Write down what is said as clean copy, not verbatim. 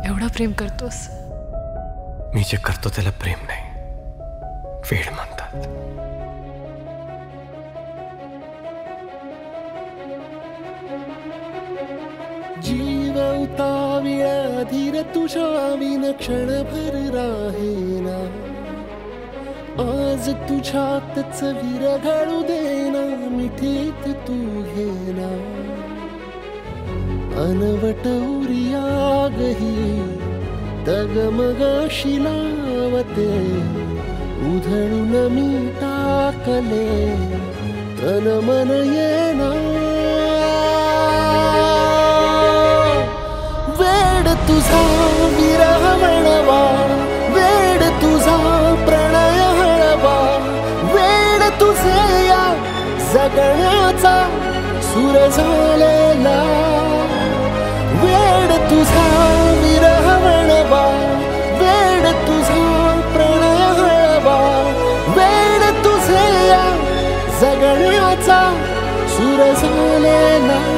एवढं प्रेम करतोस? मी जे करतो त्याला प्रेम नाही, वेड म्हणतात. जीव उताविळा धीर तुझ्या विन क्षणभर राहेना. आज तुझ्यातच विरघळू देना, मिठीत तू घेना. अनवट उरियागही डगमगाशी लावते. उधळून मी टाकले तन मन येना. वेड तुझा विरह वळवा, वेड तुझा प्रणय हळवा. वेड तुझे या जगण्याचा सूर झालेला. वेड तुझा विरह वळवा, वेड तुझा प्रणय हळवा. वेड तुझे या जगण्याचा सूर झालेला.